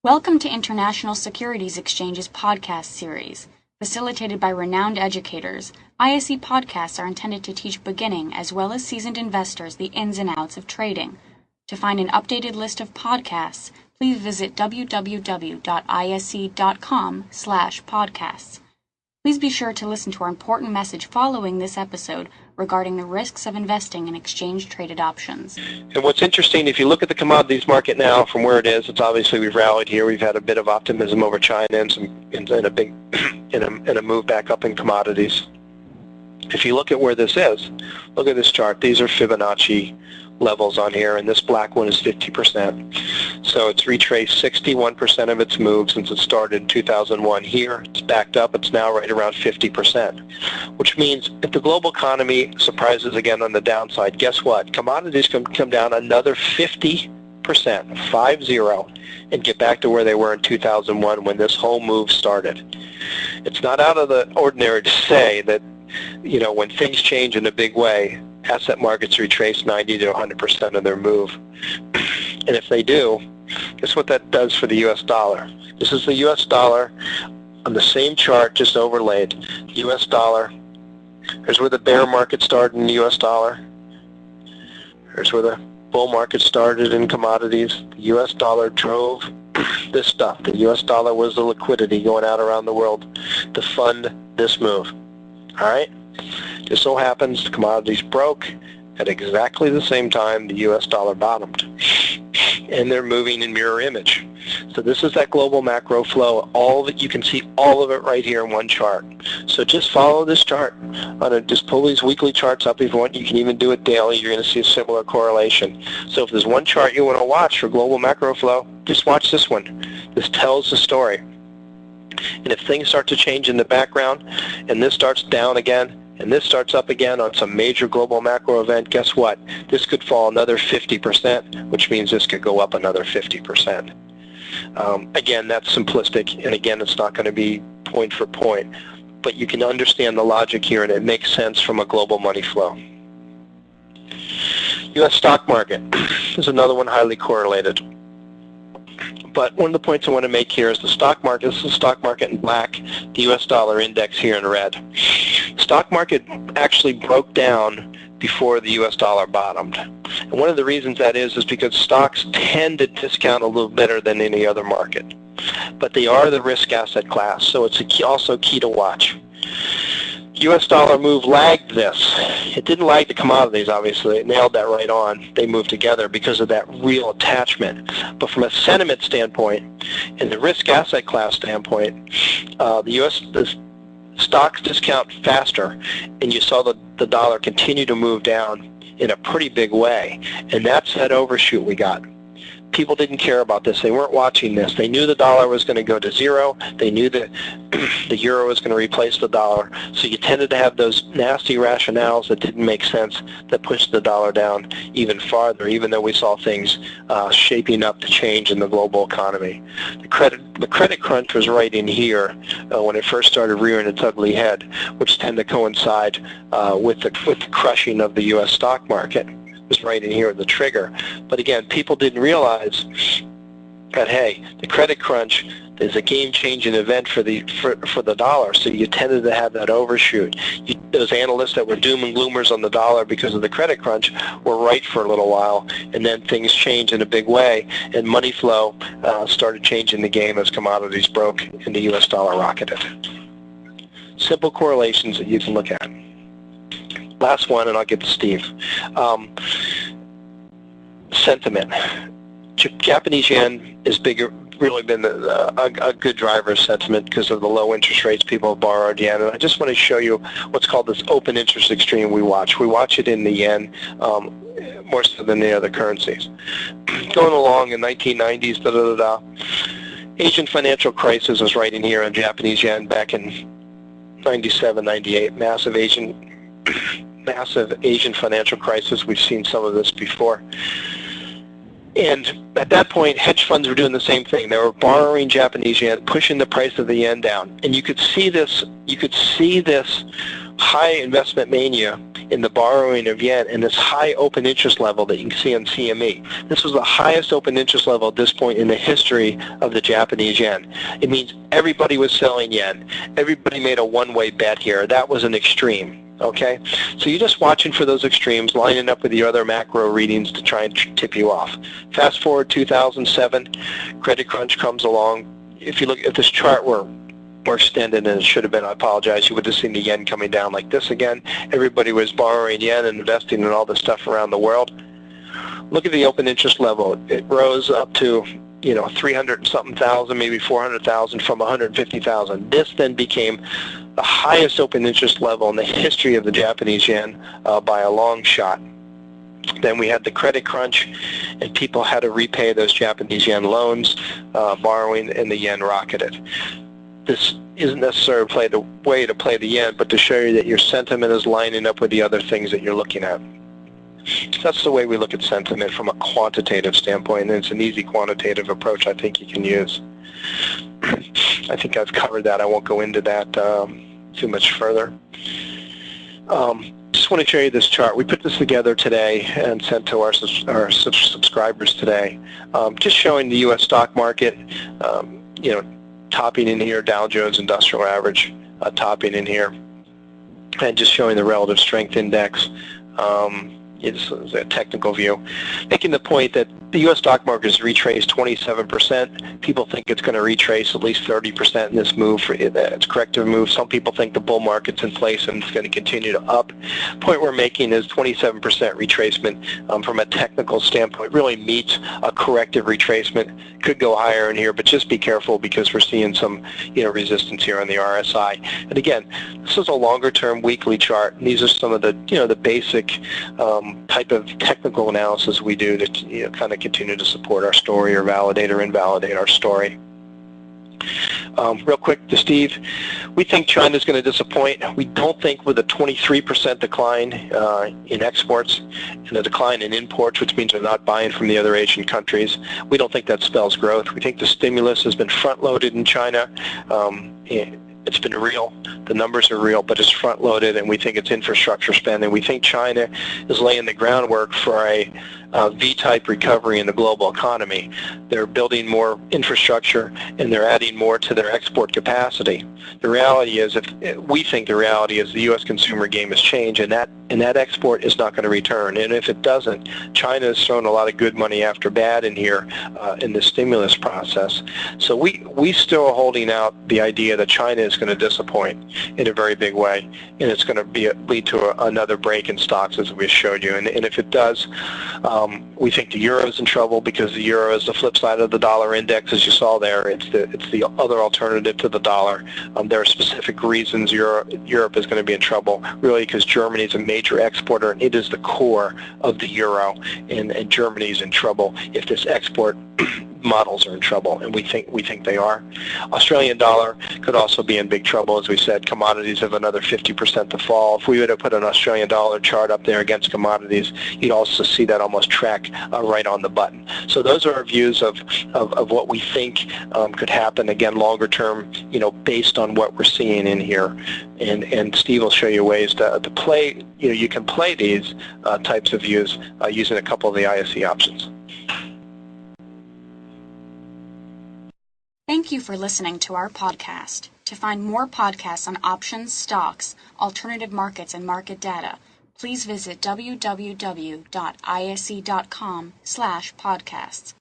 Welcome to International Securities Exchange's podcast series. Facilitated by renowned educators, ISE podcasts are intended to teach beginning as well as seasoned investors the ins and outs of trading. To find an updated list of podcasts, please visit www.ise.com/podcasts. Please be sure to listen to our important message following this episode regarding the risks of investing in exchange-traded options. And what's interesting, if you look at the commodities market now from where it is, it's obviously we've rallied here. We've had a bit of optimism over China and a big and a move back up in commodities. If you look at where this is, look at this chart. These are Fibonacci levels on here, and this black one is 50%. So it's retraced 61% of its move since it started in 2001. Here, it's backed up. It's now right around 50%, which means if the global economy surprises again on the downside, guess what? Commodities can come down another 50%, 50, and get back to where they were in 2001 when this whole move started. It's not out of the ordinary to say that, you know, when things change in a big way, asset markets retrace 90 to 100% of their move. And if they do, guess what that does for the U.S. dollar? This is the U.S. dollar on the same chart, just overlaid. U.S. dollar. Here's where the bear market started in the U.S. dollar. Here's where the bull market started in commodities. The U.S. dollar drove this stuff. The U.S. dollar was the liquidity going out around the world to fund this move. All right? Just so happens the commodities broke at exactly the same time the U.S. dollar bottomed. And they're moving in mirror image. So this is that global macro flow. All of it, you can see all of it right here in one chart. So just follow this chart. Just pull these weekly charts up if you want. You can even do it daily. You're going to see a similar correlation. So if there's one chart you want to watch for global macro flow, just watch this one. This tells the story. And if things start to change in the background, and this starts down again, and this starts up again on some major global macro event, guess what? This could fall another 50%, which means this could go up another 50%. Again, that's simplistic, and again, it's not going to be point for point, but you can understand the logic here, and it makes sense from a global money flow. U.S. stock market is another one highly correlated. But one of the points I want to make here is the stock market. This is the stock market in black, the U.S. dollar index here in red. Stock market actually broke down before the U.S. dollar bottomed. And one of the reasons that is because stocks tend to discount a little better than any other market. But they are the risk asset class, so it's also key to watch. U.S. dollar move lagged this. It didn't lag the commodities, obviously. It nailed that right on. They moved together because of that real attachment. But from a sentiment standpoint and the risk asset class standpoint, the stocks discount faster, and you saw the dollar continue to move down in a pretty big way. And that's that overshoot we got. People didn't care about this. They weren't watching this. They knew the dollar was going to go to zero. They knew that the euro was going to replace the dollar. So you tended to have those nasty rationales that didn't make sense that pushed the dollar down even farther, even though we saw things shaping up to change in the global economy. The credit crunch was right in here when it first started rearing its ugly head, which tended to coincide with the crushing of the U.S. stock market. Was right in here at the trigger. But again, people didn't realize that, hey, the credit crunch is a game-changing event for the dollar, so you tended to have that overshoot. Those analysts that were doom and gloomers on the dollar because of the credit crunch were right for a little while, and then things changed in a big way, and money flow started changing the game as commodities broke and the U.S. dollar rocketed. Simple correlations that you can look at. Last one, and I'll get to Steve. Sentiment. Japanese yen is really been a good driver of sentiment because of the low interest rates people have borrowed yen. And I just want to show you what's called this open interest extreme we watch. We watch it in the yen more so than the other currencies. Going along in 1990s, Asian financial crisis was right in here on Japanese yen back in 97, 98. Massive Asian financial crisis. We've seen some of this before. And at that point, hedge funds were doing the same thing. They were borrowing Japanese yen, pushing the price of the yen down. And you could see this high investment mania in the borrowing of yen and this high open interest level that you can see on CME. This was the highest open interest level at this point in the history of the Japanese yen. It means everybody was selling yen. Everybody made a one-way bet here. That was an extreme. Okay, so you're just watching for those extremes, lining up with your other macro readings to try and tip you off. Fast forward 2007, credit crunch comes along. If you look at this chart, we're more extended than it should have been. I apologize. You would have seen the yen coming down like this again. Everybody was borrowing yen and investing in all this stuff around the world. Look at the open interest level. It rose up to 300-something thousand, maybe 400,000 from 150,000. This then became the highest open interest level in the history of the Japanese yen by a long shot. Then we had the credit crunch, and people had to repay those Japanese yen loans, borrowing, and the yen rocketed. This isn't necessarily the way to play the yen, but to show you that your sentiment is lining up with the other things that you're looking at. That's the way we look at sentiment from a quantitative standpoint, and it's an easy quantitative approach I think you can use. I think I've covered that. I won't go into that too much further. Just want to show you this chart. We put this together today and sent to our subscribers today. Just showing the U.S. stock market, topping in here, Dow Jones Industrial Average topping in here, and just showing the relative strength index. It's a technical view, making the point that the U.S. stock market has retraced 27%. People think it's going to retrace at least 30% in this move. It's a corrective move. Some people think the bull market's in place and it's going to continue to up. Point we're making is 27% retracement from a technical standpoint really meets a corrective retracement. Could go higher in here, but just be careful because we're seeing some resistance here on the RSI. And again, this is a longer-term weekly chart, and these are some of the the basic type of technical analysis we do to kind of continue to support our story or validate or invalidate our story. Real quick to Steve, we think China's going to disappoint. We don't think with a 23% decline in exports and a decline in imports, which means they're not buying from the other Asian countries, we don't think that spells growth. We think the stimulus has been front-loaded in China. It's been real. The numbers are real, but it's front-loaded, and we think it's infrastructure spending. We think China is laying the groundwork for a V-type recovery in the global economy. They're building more infrastructure, and they're adding more to their export capacity. The reality is, we think the reality is the U.S. consumer game has changed, and that export is not going to return. And if it doesn't, China has thrown a lot of good money after bad in here in the stimulus process. So we still are holding out the idea that China is going to disappoint in a very big way, and it's going to lead to another break in stocks as we showed you. And if it does, we think the euro is in trouble because the euro is the flip side of the dollar index, as you saw there. It's the other alternative to the dollar. There are specific reasons Europe is going to be in trouble, really, because Germany is a major exporter, and it is the core of the euro, and Germany is in trouble if this export models are in trouble, and we think they are. Australian dollar could also be in big trouble. As we said, commodities have another 50% to fall. If we were to put an Australian dollar chart up there against commodities, you'd also see that almost track right on the button. So those are our views of what we think could happen, again, longer term, based on what we're seeing in here. And Steve will show you ways to play, you can play these types of views using a couple of the ISE options. Thank you for listening to our podcast. To find more podcasts on options, stocks, alternative markets, and market data, please visit www.ise.com/podcasts.